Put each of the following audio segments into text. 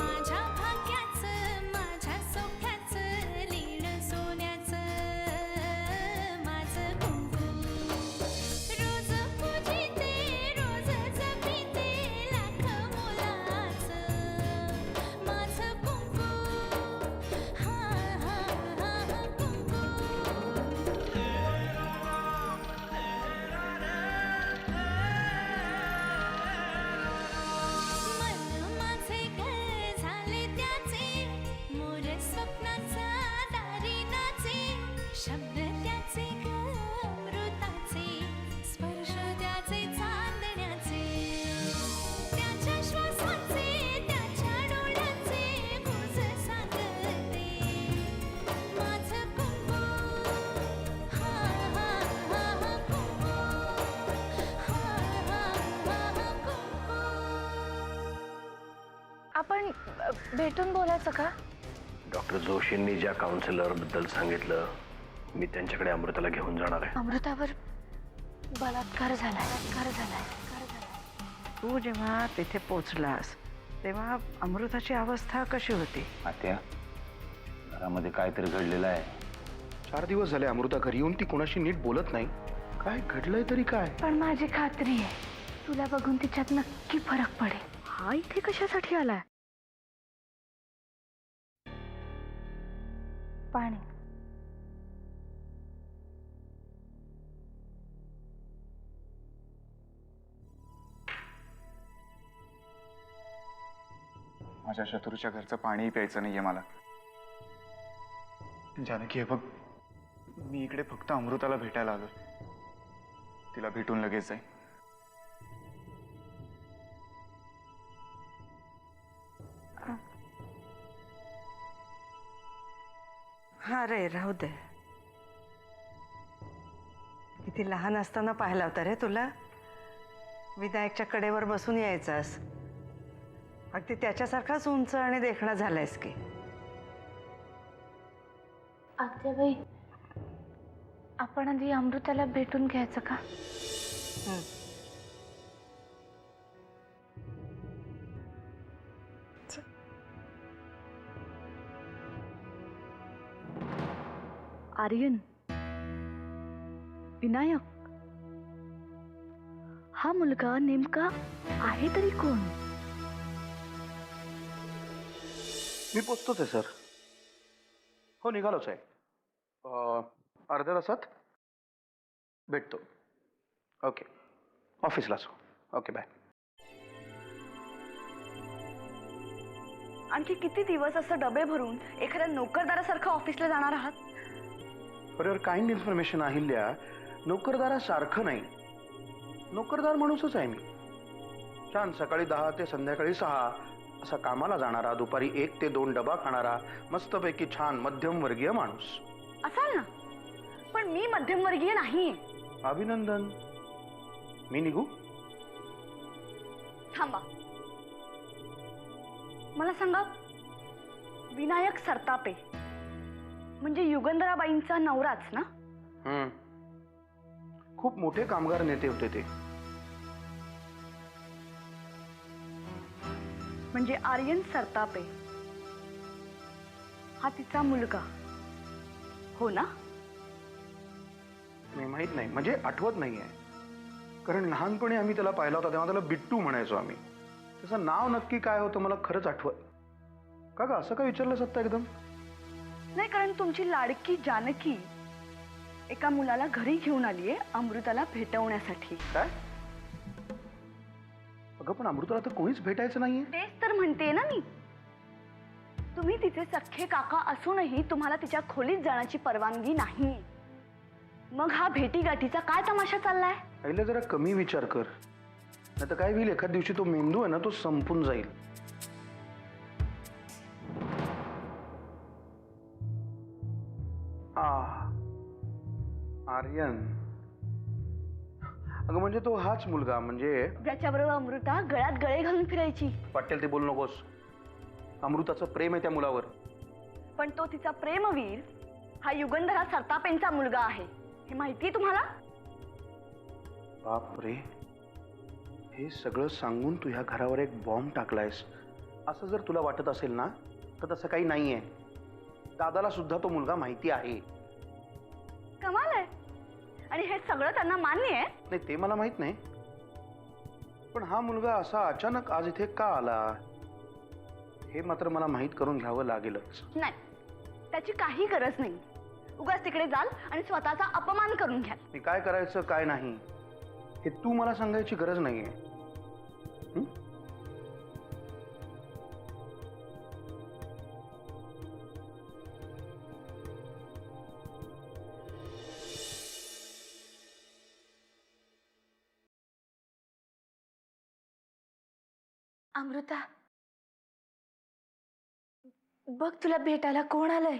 माझ्या भाग्याचं माझ्या सौख्याचं लीन सोन्याचं माझं कुंकू रोज पूजिते रोज जपिते लाख मोलाचं माझं कुंकू हा हा हा कुंकू मन माझे घर झाले त्याचे मोर स्वप्नाचा दारी नाचे शब्द त्याचे अमृताचे स्पर्श त्याचे चांदण्याचे त्याच्या श्वासाचे त्याच्या डोळ्याचे गुज सांगते माझं कुंकू हा हा हा कुंकू हा हा हा कुंकू आपण भेटून बोलायचं का? डॉक्टर जोशींनी ज्या काउन्सिलर बद्दल सांगितलं मी त्यांच्याकडे अमृताला घेऊन जाणार आहे. अमृतावर बलात्कार झालाय. तू जेव्हा तिथे पोचलास तेव्हा अमृताची अवस्था कशी होती? आत्या घरामध्ये काहीतरी घडलेलं आहे. 4 दिवस झाले अमृता घरी येऊन ती कोणाशी नीट बोलत नाही. काय घडलंय तरी काय? पण माझी खात्री आहे तुला बघून तिच्यात नक्की फरक पडेल. हा इथे कशासाठी आलाय? पाणी. माझ्या शत्रूच्या घरचं पाणीही प्यायचं नाहीये मला. जानकी हे बघ, मी इकडे फक्त अमृताला भेटायला आलोय. तिला भेटून लगेच जाईन. हा रे, राहू दे. किती लहान असताना पाहिला होता रे तुला. विनायकच्या कडेवर बसून यायचास. अगदी त्याच्यासारखाच उंच आणि देखणा झालायस की. आत्याबाई, आपण आधी अमृताला भेटून घ्यायचं का? आर्यन, विनायक, हा मुलगा नेमका आहे तरी कोण? मी पोचतोच आहे सर. हो, निघालोच आहे. अर्ध्या तासात भेटतो. ओके, ऑफिसलाच. Okay, bye. आणखी किती दिवस असं डबे भरून एखाद्या नोकरदारासारखं ऑफिसला जाणार आहात? For your kind information Ahilya, नोकरदारासारखं नाही, नोकरदार माणूसच आहे मी. छान सकाळी 10 ते संध्याकाळी 6 असा कामाला जाणारा, दुपारी 1 ते 2 डबा खाणारा, मस्तपैकी छान मध्यमवर्गीय माणूस. असाल ना, पण मी मध्यमवर्गीय नाही. अभिनंदन. मी निघू? थांबा, मला सांगा, विनायक सरतापे म्हणजे युगंधराबाईंचा नवराच ना? खूप मोठे कामगार नेते होते ते. म्हणजे आर्यन सरतापे हा तिचा मुलगा हो ना? नाही, माहित नाही, म्हणजे आठवत नाहीये. कारण लहानपणी आम्ही त्याला पाहिला होता तेव्हा त्याला बिट्टू म्हणायचो आम्ही. त्याचं नाव नक्की काय होतं मला खरंच आठवत. का ग असं काय विचारलं सत्ता एकदम? नाही, कारण तुमची लाडकी जानकी एका मुलाला घरी घेऊन आलीये अमृताला भेटवण्यासाठी. काय? अगं पण अमृताला तर कोणीच भेटायचं नाहीये. तेच तर म्हणते ना मी. तुम्ही तिचे सख्खे काका असूनही तुम्हाला तिच्या खोलीत जाण्याची परवानगी नाही. मग हा भेटीगाठीचा काय तमाशा चाललाय? पहिले जरा कमी विचार कर, नाही तर काय होईल, एखाद दिवशी तो मेंदू आहे ना तो संपून जाईल. आर्यन, अगं म्हणजे तो हाच मुलगा म्हणजे ज्याच्याबरोबर अमृता गळ्यात गळे घालून फिरायची. वाटेल ते बोलू नकोस. अमृताचं प्रेम आहे त्या मुलावर. पण तो तिचा प्रेमवीर हा युगंधरा सरतापेंचा मुलगा आहे, हे माहितीये तुम्हाला? बाप रे, हे सगळं सांगून तू ह्या घरावर एक बॉम्ब टाकलायस. असं जर तुला वाटत असेल ना तर तसं काही नाहीये. दादाला सुद्धा तो मुलगा माहिती आहे. कमाल आहे. आणि हे सगळं त्यांना मान्य आहे? नाही ते मला माहित नाही, पण हा मुलगा असा अचानक आज इथे का आला हे मात्र मला माहीत करून घ्यावं लागेलच. नाही, त्याची काही गरज नाही. उगाच तिकडे जाल आणि स्वतःचा अपमान करून घ्याल. मी काय करायचं काय नाही हे तू मला सांगायची गरज नाहीये. हं? अमृता, बघ तुला भेटायला कोण आलंय.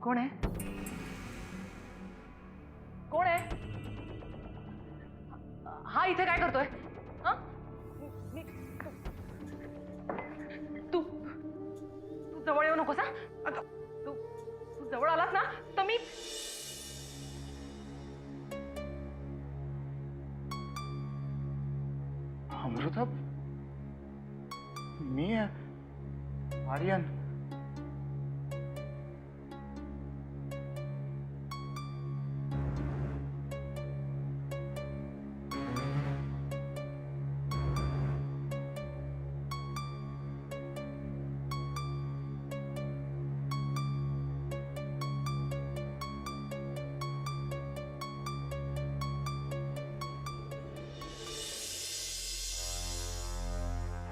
कोण आहे? कोण आहे? हा इथे काय करतोय? हं? तू तू जवळ येऊ नकोस. हा तू तू जवळ आलास ना तर मी अमृता, मी आर्यन.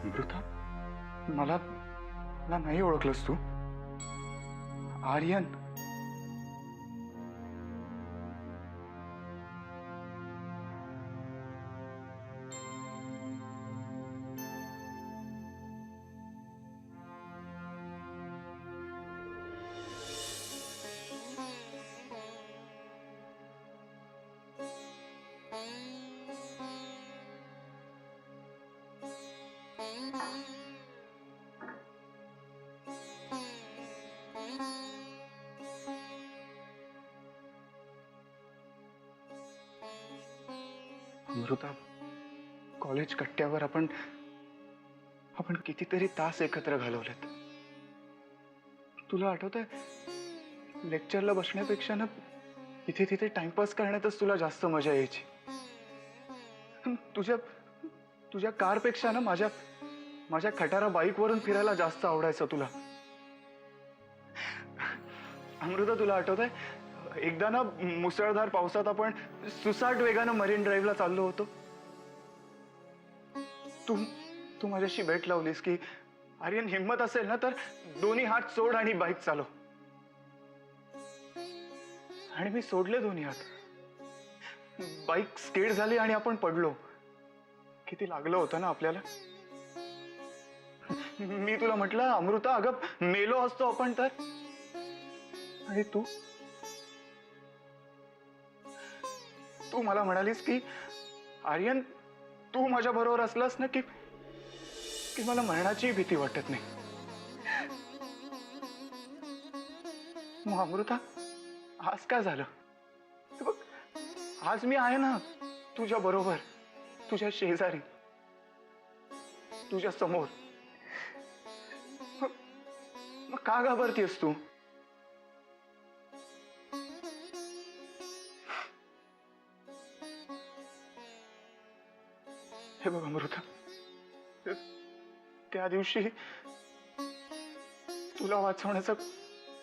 अमृता, मला मला नाही ओळखलंस तू? आर्यन. अमृता, कॉलेज कट्ट्यावर आपण कितीतरी तास एकत्र घालवलेत. तुला आठवतंय, लेक्चरला बसण्यापेक्षा ना इथे तिथे टाइमपास करण्यातच तुला जास्त मजा यायची. तुझ्या कारपेक्षा ना माझ्या खटारा बाईकवरून फिरायला जास्त आवडायचं तुला. अमृता, तुला आठवतंय, एकदा ना मुसळधार पावसात आपण सुसाट वेगानं मरीन ड्राईव्हला चाललो होतो. तू माझ्याशी भेट लावलीस की आर्यन, हिम्मत असेल ना तर दोन्ही हात सोड आणि बाईक चालव. आणि मी सोडले दोन्ही हात. बाईक स्केड झाली आणि आपण पडलो. किती लागलं होतं ना आपल्याला. मी तुला म्हटलं, अमृता अगं मेलो असतो आपण तर. आणि तू मला म्हणालीस की आर्यन, तू माझ्या बरोबर असलास ना की मला मरणाची भीती वाटत नाही. मग अमृता, आज काय झालं? बघ, आज मी आहे ना तुझ्या बरोबर, तुझ्या शेजारी, तुझ्या समोर. मग का घाबरतीयस तू? हे बघ अमृता, त्या दिवशी तुला वाचवण्याचा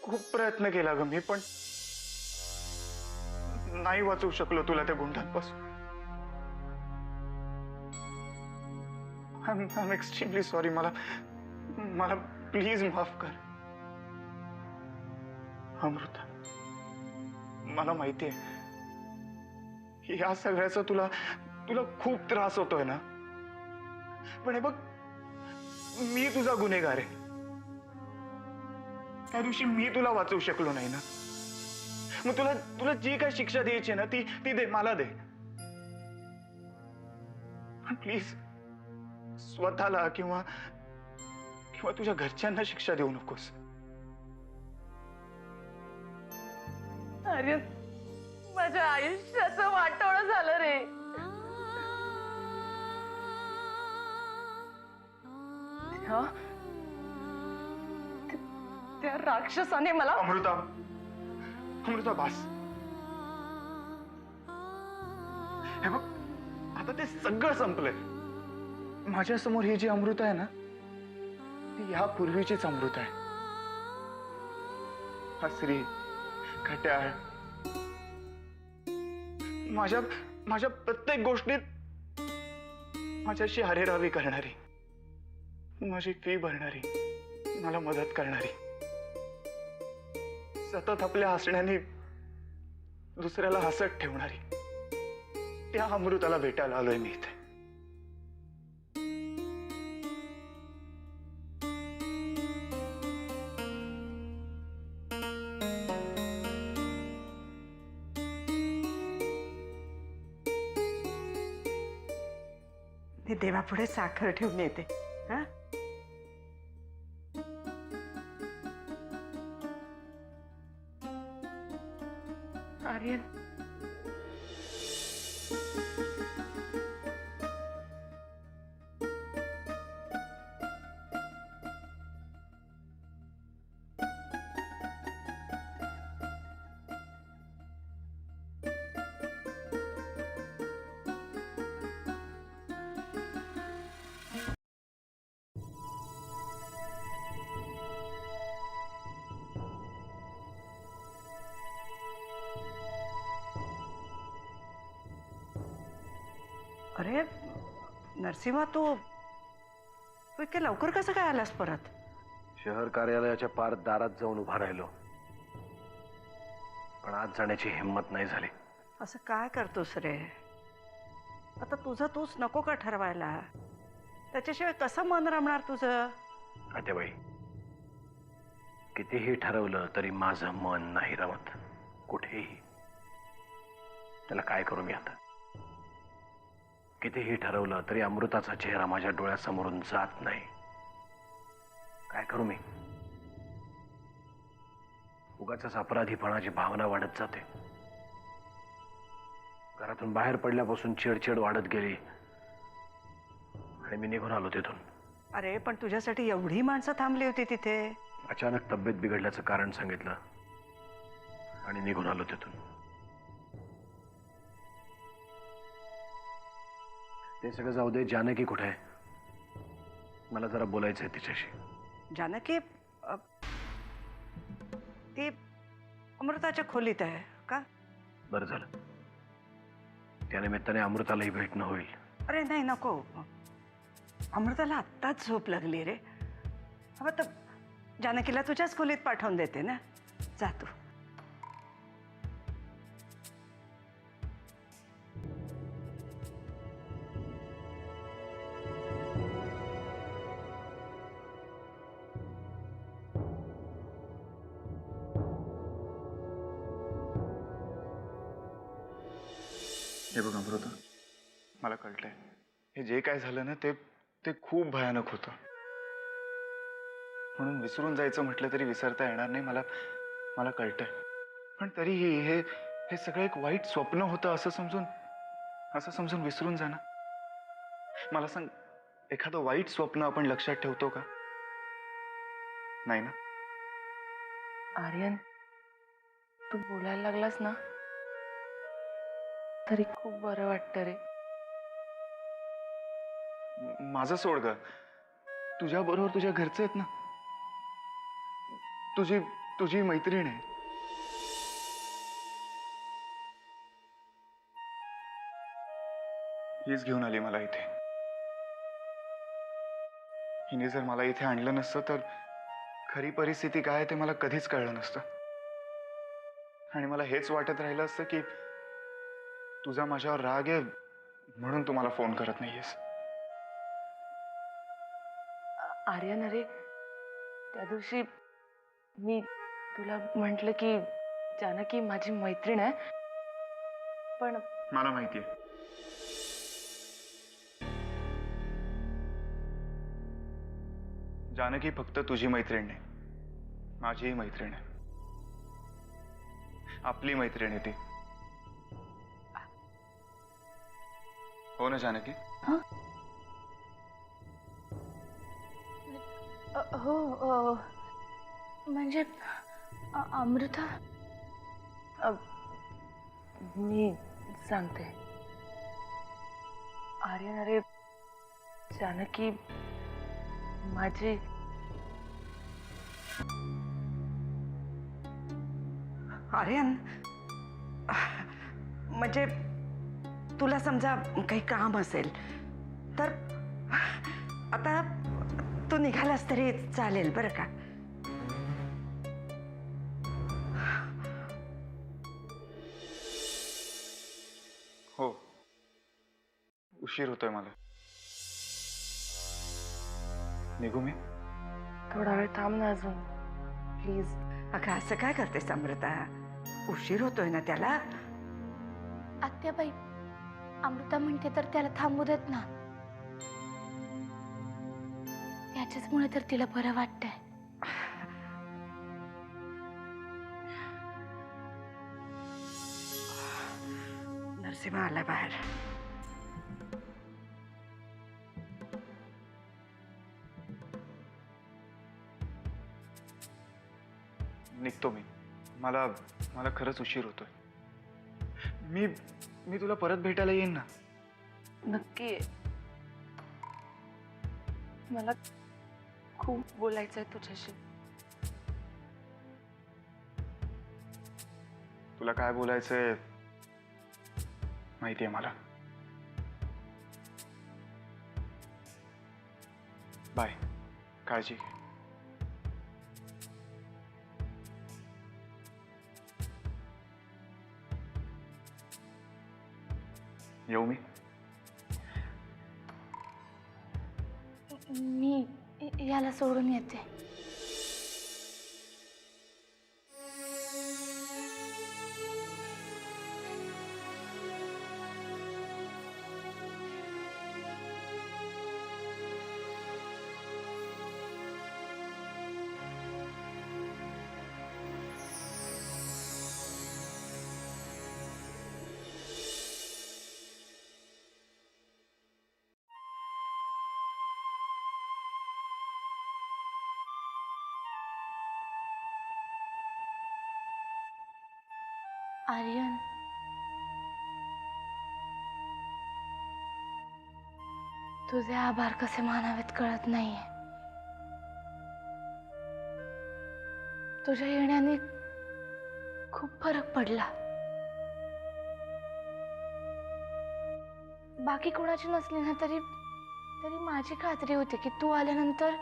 खूप प्रयत्न केला ग मी, पण नाही वाचवू शकलो तुला त्या गुंडांपासून. I am extremely sorry. मला प्लीज माफ कर अमृता. मला माहितीये या सगळ्याचा तुला खूप त्रास होतोय ना, पण हे बघ, मी तुझा गुन्हेगार आहे. त्या दिवशी मी तुला वाचवू शकलो नाही ना. मग तुला जी काय शिक्षा द्यायची ना ती दे, मला दे. प्लीज स्वतःला किंवा किंवा तुझ्या घरच्यांना शिक्षा देऊ नकोस. आर्यन, माझ्या आयुष्याचं वाटोळं झालं रे. त्या त्या राक्षसाने मला अमृता, अमृता बास. हे बघ, आता ते सगळं संपलंय. माझ्यासमोर ही जी अमृता आहे ना, ती यापूर्वीचीच अमृता आहे. हसरी, खट्याळ, माझ्या माझ्या प्रत्येक गोष्टीत माझ्याशी हरेरावी करणारी, माझी फी भरणारी, मला मदत करणारी, सतत आपल्या हसण्याने दुसऱ्याला हसत ठेवणारी, त्या अमृताला भेटायला आलोय मी इथे. मी देवापुढे साखर ठेवून येते. हा, आर्यन, अरे नरसिंहा, तू तू इतक्या लवकर कसं काय आलास परत? शहर कार्यालयाच्या पार दारात जाऊन उभा राहिलो, पण आज जाण्याची हिंमत नाही झाली. असं काय करतोस रे? आता तुझं तूच नको का ठरवायला? त्याच्याशिवाय कसं मन रमणार तुझं? आत्याबाई, कितीही ठरवलं तरी माझं मन नाही रमत कुठेही. त्याला काय करू मी आता? कितीही ठरवलं तरी अमृताचा चेहरा माझ्या डोळ्यासमोरून जात नाही. काय करू मी? उगाचच अपराधीपणाची भावना वाढत जाते. घरातून बाहेर पडल्यापासून चिडचिड वाढत गेली आणि मी निघून आलो तिथून. अरे पण तुझ्यासाठी एवढी माणसं थांबली होती तिथे. अचानक तब्येत बिघडल्याचं कारण सांगितलं आणि निघून आलो तिथून. ते सगळं जाऊ दे. जानकी कुठे आहे? मला जरा बोलायचं आहे तिच्याशी. जानकी ती अमृताच्या खोलीत आहे का? बरं झालं, त्या निमित्ताने अमृतालाही भेटणं होईल. अरे नाही, नको. अमृताला आत्ताच झोप लागली रे. हवं तर जानकीला तुझ्याच खोलीत पाठवून देते ना. जा तू. हे बघ अमृता, मला कळलंय हे जे काय झालं ना ते ते खूप भयानक होतं. म्हणून विसरून जायचं म्हटलं तरी विसरता येणार नाही. मला मला कळतंय. पण तरीही हे हे सगळं एक वाईट स्वप्न होतं असं समजून विसरून जा ना. मला सांग, एखादं वाईट स्वप्न आपण लक्षात ठेवतो का? नाही ना. आर्यन, तू बोलायला लागलास ना तरी खूप बरं वाटतं रे. माझं सोड ग. तुझ्या बरोबर तुझ्या घरचे आहेत ना. तुझी तुझी मैत्रीण आहे. हीच घेऊन आली मला इथे. हिने जर मला इथे आणलं नसतं तर खरी परिस्थिती काय ते मला कधीच कळलं नसतं. आणि मला हेच वाटत राहिलं असतं की तुझा माझ्यावर राग आहे म्हणून तू मला फोन करत नाहीयेस. आर्यन, अरे त्या दिवशी मी तुला म्हटलं की जानकी माझी मैत्रीण आहे, पण मला माहितीये. जानकी फक्त तुझी मैत्रीण नाही, माझीही मैत्रीण आहे. आपली मैत्रीण आहे ती. हो ना जानकी? हो म्हणजे अमृता. मी सांगते. आर्यन, अरे जानकी माझी आर्यन, म्हणजे तुला समजा काही काम असेल तर आता तू निघालास तरी चालेल बरं का. हो, उशीर होतोय मला. निघू मी? थोडा वेळ थांब ना अजून प्लीज. अगं असं काय करतेस अमृता? उशीर होतोय ना त्याला. आत्याबाई, अमृता म्हणते तर त्याला थांबू देत ना. त्याच्याचमुळे तर तिला बरं वाटतंय. नरसिंह आला बाहेर. निघतो मी. मला मला खरंच उशीर होतोय. मी मी तुला परत भेटायला येईन ना. नक्की. मला खूप बोलायचंय तुझ्याशी. तुला काय बोलायचंय माहितीये मला. बाय. काळजी घे. येऊ मी? मी याला सोडून येते. आर्यन, तुझे आभार कसे मानावेत कळत नाहीये. तुझ्या येण्याने खूप फरक पडला. बाकी कोणाची नसली ना तरी माझी खात्री होती की तू आल्यानंतर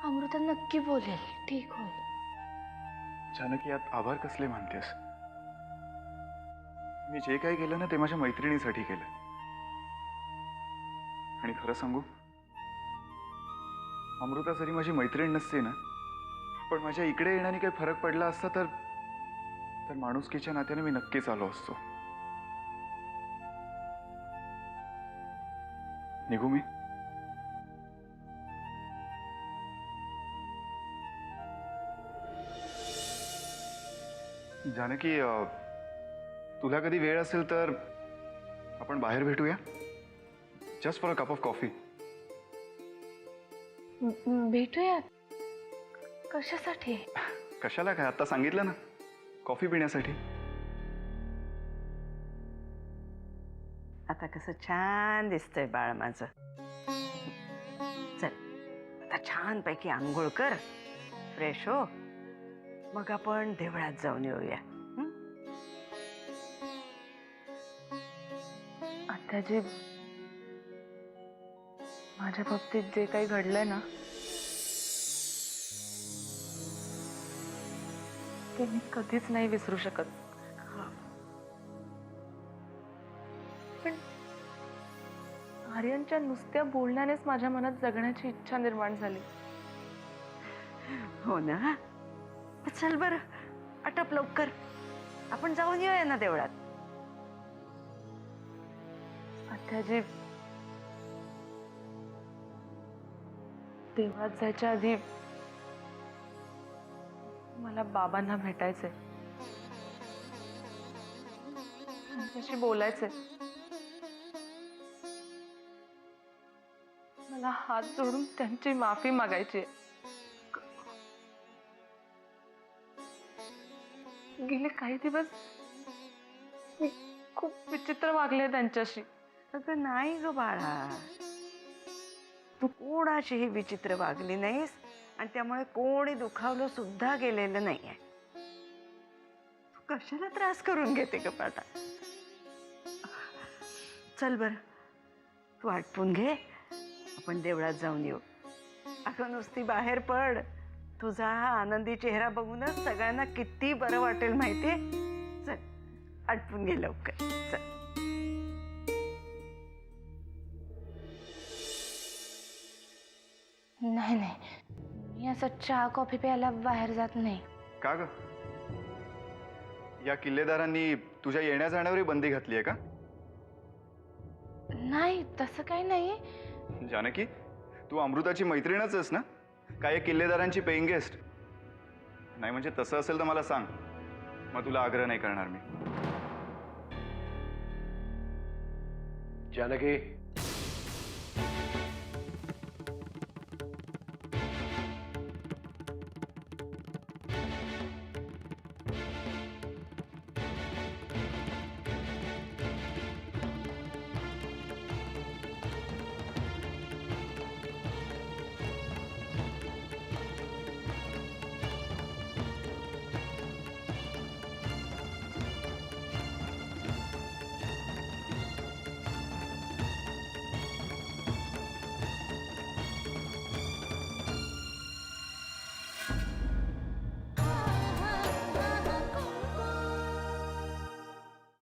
अमृता नक्की बोलेल, ठीक होईल. जानकी, यात आभार कसले मानतेस? मी जे काही केलं ना ते माझ्या मैत्रिणीसाठी केलं. आणि खरं सांगू, अमृता जरी माझी मैत्रीण नसते ना, पण माझ्या इकडे येण्याने काही फरक पडला असता तर माणुसकीच्या नात्याने मी नक्कीच आलो असतो. निघू मी? जानकी, तुला कधी वेळ असेल तर आपण बाहेर भेटूया, just for a cup of coffee. भेटूया? कशासाठी? कशाला काय, आता सांगितलं ना, कॉफी पिण्यासाठी. आता कसं छान दिसतंय बाळ माझं. चल आता छानपैकी आंघोळ कर, फ्रेश हो, मग आपण देवळात जाऊन येऊया. आत्याजी, माझ्या बाबतीत जे काही घडलंय ना ते मी कधीच नाही विसरू शकत. पण आर्यनच्या नुसत्या बोलण्यानेच माझ्या मनात जगण्याची इच्छा निर्माण झाली. हो ना. चल बरं, आटप लवकर, आपण जाऊन येऊया ना देवळात. आत्याजी, देवळात जायच्या आधी मला बाबांना भेटायचंय, त्यांच्याशी बोलायचंय. मला हात जोडून त्यांची माफी मागायची आहे. गेले काही दिवस मी खूप विचित्र वागले त्यांच्याशी. अगं नाही ग बाळा, तू कोणाशीही विचित्र वागली नाहीस आणि त्यामुळे कोणी दुखावलं सुद्धा गेलेलं नाहीये. तू कशाला त्रास करून घेते ग बाळा? चल बर, तू आटपून घे, आपण देवळात जाऊन येऊ. अगं नुसती बाहेर पड, तुझा हा आनंदी चेहरा बघूनच सगळ्यांना किती बरं वाटेल माहितीये. चल आटपून घे लवकर, चल. नाही नाही, मी असं चहा कॉफी प्यायला बाहेर जात नाही. का ग? या किल्लेदारांनी तुझ्या येण्या जाण्यावरही बंदी घातली आहे का? नाही, तसं काही नाही. जानकी, तू अमृताची मैत्रीणच आहेस ना? काय या किल्लेदारांची पेईंग गेस्ट? नाही म्हणजे तसं असेल तर मला सांग, मग तुला आग्रह नाही करणार मी. जानकी,